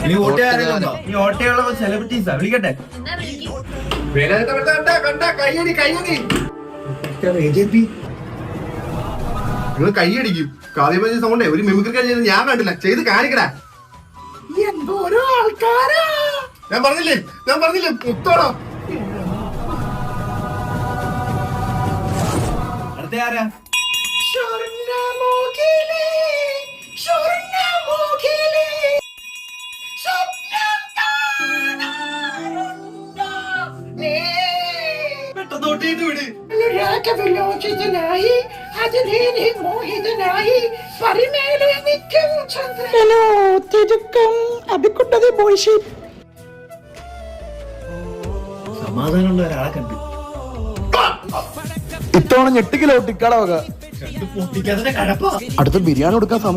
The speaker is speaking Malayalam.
ഇനി വോട്ടുകാരുണ്ടോ? ഈ ഓട്ടയുള്ള സെലിബ്രിറ്റീസാ, വിളിക്കട്ടെ? നിങ്ങൾ കൈയടിക്കും. കാവ്യമഞ്ജരി സൗണ്ടേ ഒരു മിമിക്രി കഴിഞ്ഞത് ഞാൻ കണ്ടില്ല. ചെയ്ത് കാണിക്കടാ. എന്തോരോ ആൾക്കാരാ. ഞാൻ പറഞ്ഞില്ലേ മുത്തോടോ. അടുത്ത ആരാ? അനുരാഗവിലോചിതനായി അതിലേറെ മോഹിതനായി പരിമേലെ നിൽക്കും ചന്ദ്രനോ തിരുക്കം അബിക്കുട്ടത് ബോയ്ഷി. സമാധാനമുള്ള ഒരാളെ കണ്ടു. ഇത്തവണ ഞെട്ടിക്കിലോ ടിക്കാട വക. പൊട്ടിക്കാതെ കഴപ്പാ. അടുത്ത ബിരിയാണി കൊടുക്കാൻ സമയം.